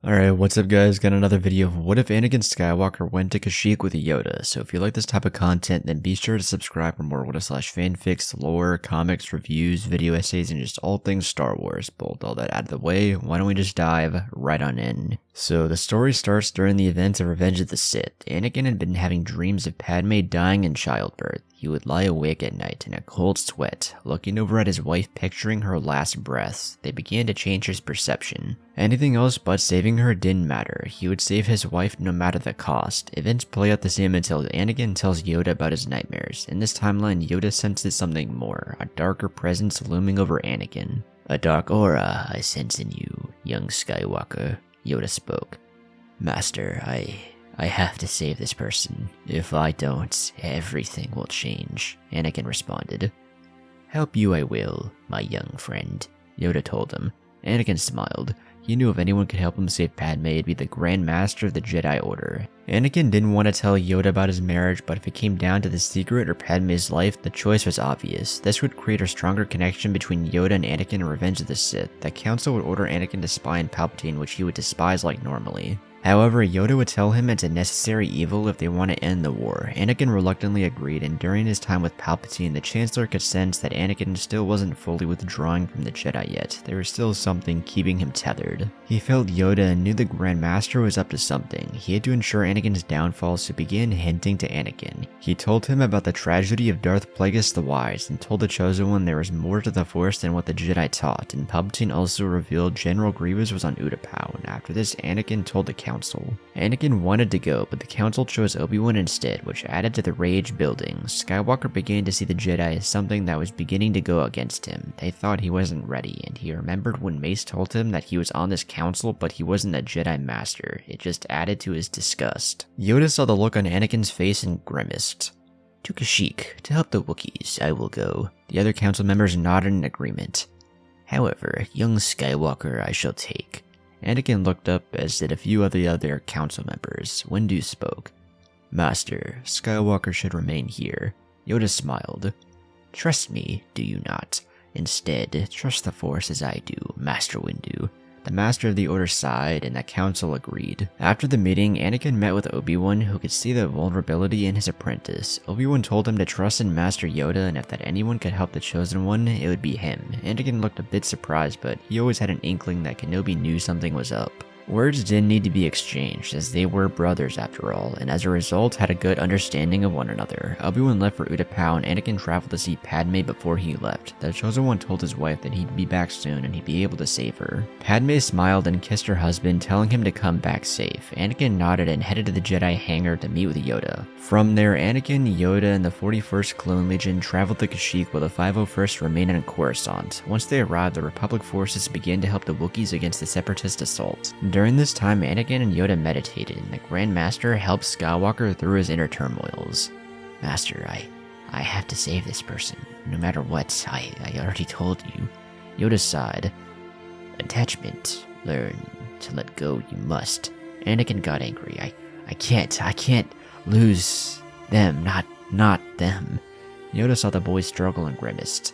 Alright, what's up guys? Got another video of what if Anakin Skywalker went to Kashyyyk with Yoda. So if you like this type of content, then be sure to subscribe for more fanfics, lore, comics, reviews, video essays, and just all things Star Wars. But with all that out of the way, why don't we just dive right on in. So the story starts during the events of Revenge of the Sith. Anakin had been having dreams of Padme dying in childbirth. He would lie awake at night in a cold sweat, looking over at his wife picturing her last breaths. They began to change his perception. Anything else but saving her didn't matter. He would save his wife no matter the cost. Events play out the same until Anakin tells Yoda about his nightmares. In this timeline, Yoda senses something more, a darker presence looming over Anakin. "A dark aura I sense in you, young Skywalker," Yoda spoke. "Master, I have to save this person. If I don't, everything will change," Anakin responded. "Help you I will, my young friend," Yoda told him. Anakin smiled. He knew if anyone could help him save Padme, it'd be the Grand Master of the Jedi Order. Anakin didn't want to tell Yoda about his marriage, but if it came down to the secret or Padme's life, the choice was obvious. This would create a stronger connection between Yoda and Anakin in Revenge of the Sith. The Council would order Anakin to spy on Palpatine, which he would despise like normally. However, Yoda would tell him it's a necessary evil if they want to end the war. Anakin reluctantly agreed, and during his time with Palpatine, the Chancellor could sense that Anakin still wasn't fully withdrawing from the Jedi yet. There was still something keeping him tethered. He felt Yoda and knew the Grand Master was up to something. He had to ensure Anakin's downfall, so began hinting to Anakin. He told him about the tragedy of Darth Plagueis the Wise, and told the Chosen One there was more to the Force than what the Jedi taught, and Palpatine also revealed General Grievous was on Utapau, and after this, Anakin told the Council. Anakin wanted to go, but the Council chose Obi-Wan instead, which added to the rage building. Skywalker began to see the Jedi as something that was beginning to go against him. They thought he wasn't ready, and he remembered when Mace told him that he was on this council, but he wasn't a Jedi Master. It just added to his disgust. Yoda saw the look on Anakin's face and grimaced. "To Kashyyyk, to help the Wookiees, I will go." The other council members nodded in agreement. "However, young Skywalker I shall take." Anakin looked up, as did a few of the other council members. Windu spoke. "Master, Skywalker should remain here." Yoda smiled. "Trust me, do you not? Instead, trust the Force as I do, Master Windu." The Master of the Order sighed, and the Council agreed. After the meeting, Anakin met with Obi-Wan, who could see the vulnerability in his apprentice. Obi-Wan told him to trust in Master Yoda, and if that anyone could help the Chosen One, it would be him. Anakin looked a bit surprised, but he always had an inkling that Kenobi knew something was up. Words didn't need to be exchanged, as they were brothers after all, and as a result had a good understanding of one another. Obi-Wan left for Utapau, and Anakin traveled to see Padme before he left. The Chosen One told his wife that he'd be back soon and he'd be able to save her. Padme smiled and kissed her husband, telling him to come back safe. Anakin nodded and headed to the Jedi hangar to meet with Yoda. From there, Anakin, Yoda, and the 41st Clone Legion traveled to Kashyyyk while the 501st remained in Coruscant. Once they arrived, the Republic forces began to help the Wookiees against the Separatist assault. During this time, Anakin and Yoda meditated, and the Grand Master helped Skywalker through his inner turmoils. "Master, I have to save this person. No matter what, I already told you." Yoda sighed. "Attachment. Learn to let go you must." Anakin got angry. I can't lose them, not them." Yoda saw the boy struggle and grimaced.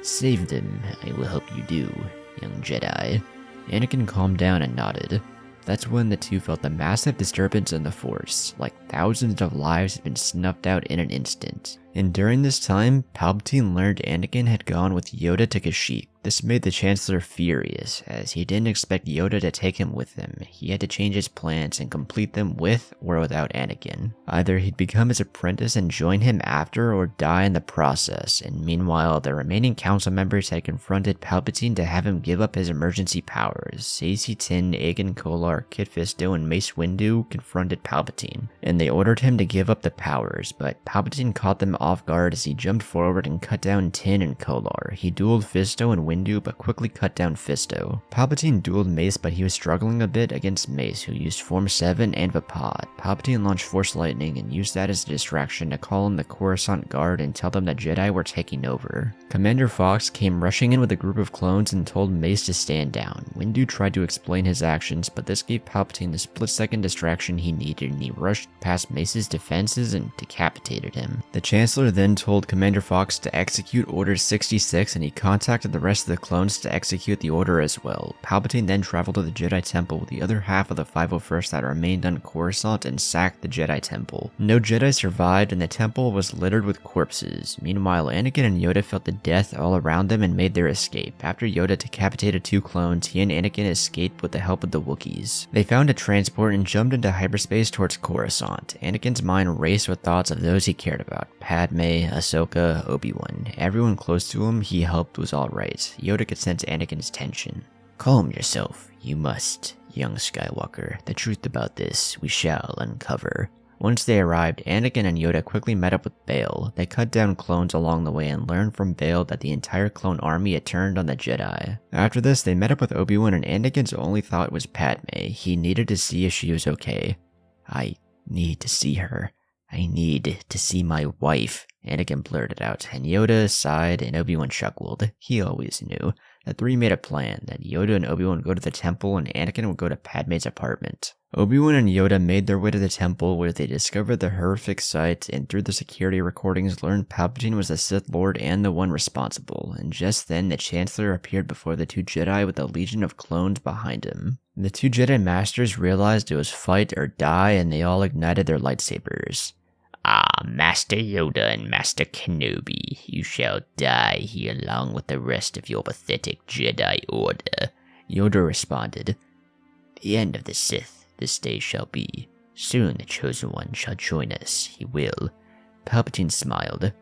"Save them, I will help you do, young Jedi." Anakin calmed down and nodded. That's when the two felt a massive disturbance in the Force, like thousands of lives had been snuffed out in an instant. And during this time, Palpatine learned Anakin had gone with Yoda to Kashyyyk. This made the Chancellor furious, as he didn't expect Yoda to take him with him. He had to change his plans and complete them with or without Anakin. Either he'd become his apprentice and join him after, or die in the process. And meanwhile, the remaining council members had confronted Palpatine to have him give up his emergency powers. Saesee Tiin, Aegon Kolar, Kit Fisto, and Mace Windu confronted Palpatine, and they ordered him to give up the powers, but Palpatine caught them off guard as he jumped forward and cut down Tiin and Kolar. He dueled Fisto and Windu, but quickly cut down Fisto. Palpatine dueled Mace, but he was struggling a bit against Mace, who used Form 7 and Vapad. Palpatine launched Force Lightning and used that as a distraction to call in the Coruscant Guard and tell them the Jedi were taking over. Commander Fox came rushing in with a group of clones and told Mace to stand down. Windu tried to explain his actions, but this gave Palpatine the split-second distraction he needed, and he rushed past Mace's defenses and decapitated him. The Chancellor Chancellor then told Commander Fox to execute Order 66, and he contacted the rest of the clones to execute the order as well. Palpatine then traveled to the Jedi Temple with the other half of the 501st that remained on Coruscant and sacked the Jedi Temple. No Jedi survived, and the temple was littered with corpses. Meanwhile, Anakin and Yoda felt the death all around them and made their escape. After Yoda decapitated 2 clones, he and Anakin escaped with the help of the Wookiees. They found a transport and jumped into hyperspace towards Coruscant. Anakin's mind raced with thoughts of those he cared about: Padme, Ahsoka, Obi-Wan. Everyone close to him he helped was alright. Yoda could sense Anakin's tension. "Calm yourself. You must, young Skywalker. The truth about this we shall uncover." Once they arrived, Anakin and Yoda quickly met up with Bail. They cut down clones along the way and learned from Bail that the entire clone army had turned on the Jedi. After this, they met up with Obi-Wan, and Anakin's only thought was Padme. He needed to see if she was okay. "I need to see her. I need to see my wife," Anakin blurted out, and Yoda sighed and Obi-Wan chuckled. He always knew. The three made a plan that Yoda and Obi-Wan would go to the temple and Anakin would go to Padme's apartment. Obi-Wan and Yoda made their way to the temple, where they discovered the horrific sight, and through the security recordings learned Palpatine was the Sith Lord and the one responsible. And just then the Chancellor appeared before the 2 Jedi with a legion of clones behind him. The 2 Jedi Masters realized it was fight or die, and they all ignited their lightsabers. "Ah, Master Yoda and Master Kenobi, you shall die here along with the rest of your pathetic Jedi Order," Yoda responded. "The end of the Sith this day shall be. Soon the Chosen One shall join us, he will." Palpatine smiled.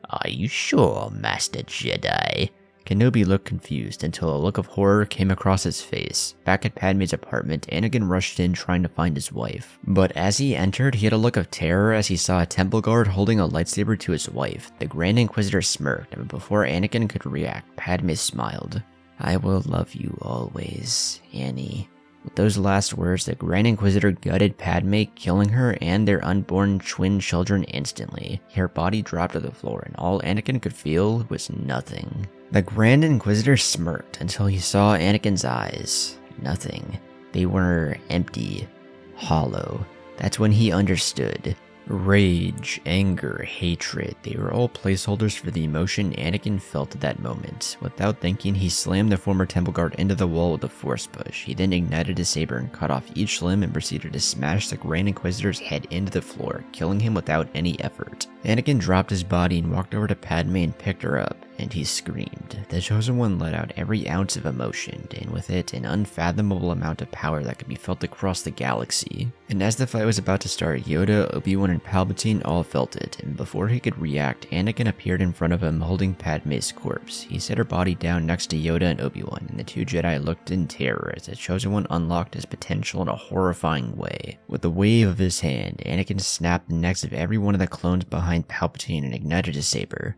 "Are you sure, Master Jedi?" Kenobi looked confused until a look of horror came across his face. Back at Padme's apartment, Anakin rushed in trying to find his wife. But as he entered, he had a look of terror as he saw a temple guard holding a lightsaber to his wife. The Grand Inquisitor smirked, but before Anakin could react, Padme smiled. "I will love you always, Annie." With those last words, the Grand Inquisitor gutted Padme, killing her and their unborn twin children instantly. Her body dropped to the floor, and all Anakin could feel was nothing. The Grand Inquisitor smirked until he saw Anakin's eyes. Nothing. They were empty, hollow. That's when he understood. Rage, anger, hatred, they were all placeholders for the emotion Anakin felt at that moment. Without thinking, he slammed the former temple guard into the wall with a force push. He then ignited his saber and cut off each limb and proceeded to smash the Grand Inquisitor's head into the floor, killing him without any effort. Anakin dropped his body and walked over to Padme and picked her up, and he screamed. The Chosen One let out every ounce of emotion, and with it, an unfathomable amount of power that could be felt across the galaxy. And as the fight was about to start, Yoda, Obi-Wan, and Palpatine all felt it, and before he could react, Anakin appeared in front of him holding Padme's corpse. He set her body down next to Yoda and Obi-Wan, and the 2 Jedi looked in terror as the Chosen One unlocked his potential in a horrifying way. With a wave of his hand, Anakin snapped the necks of every one of the clones behind Palpatine and ignited his saber.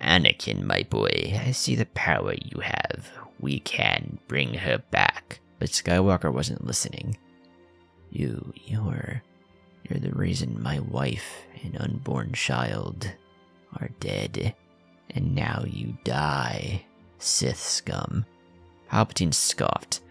"Anakin, my boy, I see the power you have. We can bring her back." But Skywalker wasn't listening. You're the reason my wife and unborn child are dead. And now you die, Sith scum. Palpatine scoffed.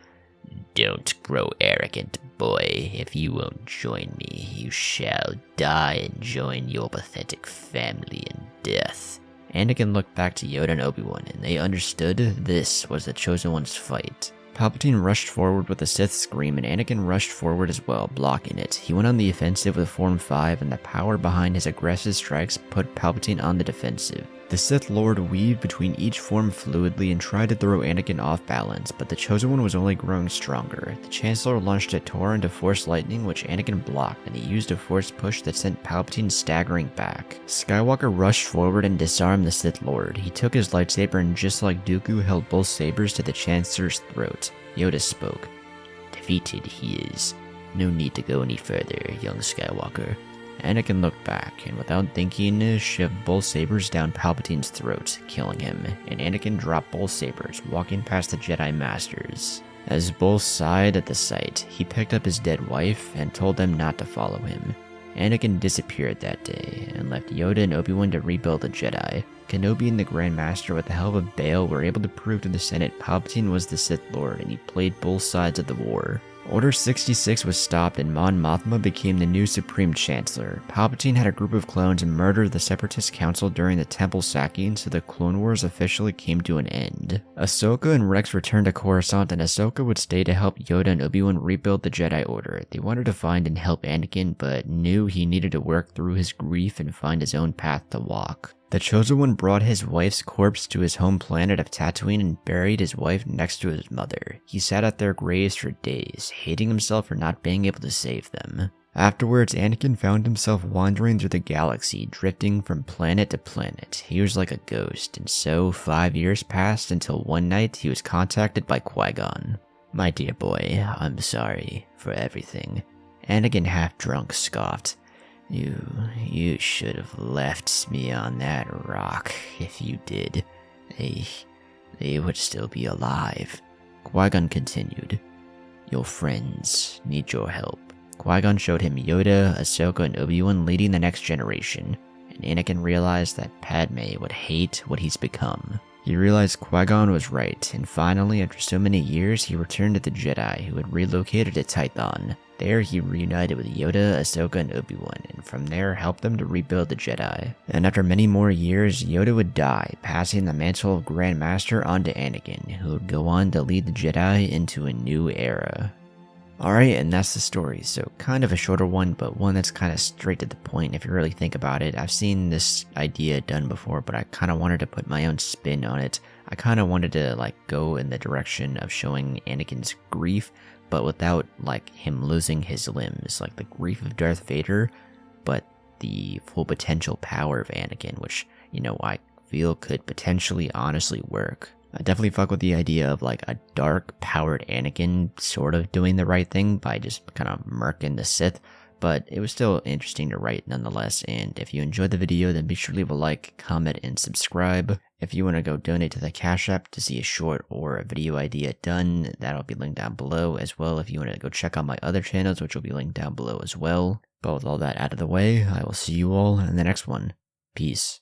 "Don't grow arrogant, boy. If you won't join me, you shall die and join your pathetic family in death." Anakin looked back to Yoda and Obi-Wan, and they understood this was the Chosen One's fight. Palpatine rushed forward with a Sith scream, and Anakin rushed forward as well, blocking it. He went on the offensive with Form 5, and the power behind his aggressive strikes put Palpatine on the defensive. The Sith Lord weaved between each form fluidly and tried to throw Anakin off balance, but the Chosen One was only growing stronger. The Chancellor launched a Torah into Force Lightning, which Anakin blocked, and he used a Force push that sent Palpatine staggering back. Skywalker rushed forward and disarmed the Sith Lord. He took his lightsaber and just like Dooku held both sabers to the Chancellor's throat. Yoda spoke. "Defeated he is. No need to go any further, young Skywalker." Anakin looked back, and without thinking, shoved both sabers down Palpatine's throat, killing him, and Anakin dropped both sabers, walking past the Jedi Masters. As both sighed at the sight, he picked up his dead wife and told them not to follow him. Anakin disappeared that day, and left Yoda and Obi-Wan to rebuild the Jedi. Kenobi and the Grand Master, with the help of Bail, were able to prove to the Senate Palpatine was the Sith Lord, and he played both sides of the war. Order 66 was stopped and Mon Mothma became the new Supreme Chancellor. Palpatine had a group of clones murder the Separatist Council during the Temple sacking, so the Clone Wars officially came to an end. Ahsoka and Rex returned to Coruscant, and Ahsoka would stay to help Yoda and Obi-Wan rebuild the Jedi Order. They wanted to find and help Anakin, but knew he needed to work through his grief and find his own path to walk. The Chosen One brought his wife's corpse to his home planet of Tatooine and buried his wife next to his mother. He sat at their graves for days, hating himself for not being able to save them. Afterwards, Anakin found himself wandering through the galaxy, drifting from planet to planet. He was like a ghost, and so 5 years passed until one night he was contacted by Qui-Gon. "My dear boy, I'm sorry for everything." Anakin, half drunk, scoffed. You should have left me on that rock. If you did, they would still be alive. Qui-Gon continued. "Your friends need your help." Qui-Gon showed him Yoda, Ahsoka, and Obi-Wan leading the next generation, and Anakin realized that Padme would hate what he's become. He realized Qui-Gon was right, and finally, after so many years, he returned to the Jedi, who had relocated to Tython. There, he reunited with Yoda, Ahsoka, and Obi-Wan, and from there helped them to rebuild the Jedi. And after many more years, Yoda would die, passing the mantle of Grand Master on to Anakin, who would go on to lead the Jedi into a new era. Alright, and that's the story. So kind of a shorter one, but one that's kind of straight to the point if you really think about it. I've seen this idea done before, but I kind of wanted to put my own spin on it. I kind of wanted to go in the direction of showing Anakin's grief, but without him losing his limbs, like the grief of Darth Vader, but the full potential power of Anakin, which, I feel could potentially honestly work. I definitely fuck with the idea of a dark powered Anakin sort of doing the right thing by just kind of murking the Sith, but it was still interesting to write nonetheless. And if you enjoyed the video, then be sure to leave a like, comment, and subscribe. If you want to go donate to the Cash App to see a short or a video idea done, that'll be linked down below as well. If you want to go check out my other channels, which will be linked down below as well. But with all that out of the way, I will see you all in the next one. Peace.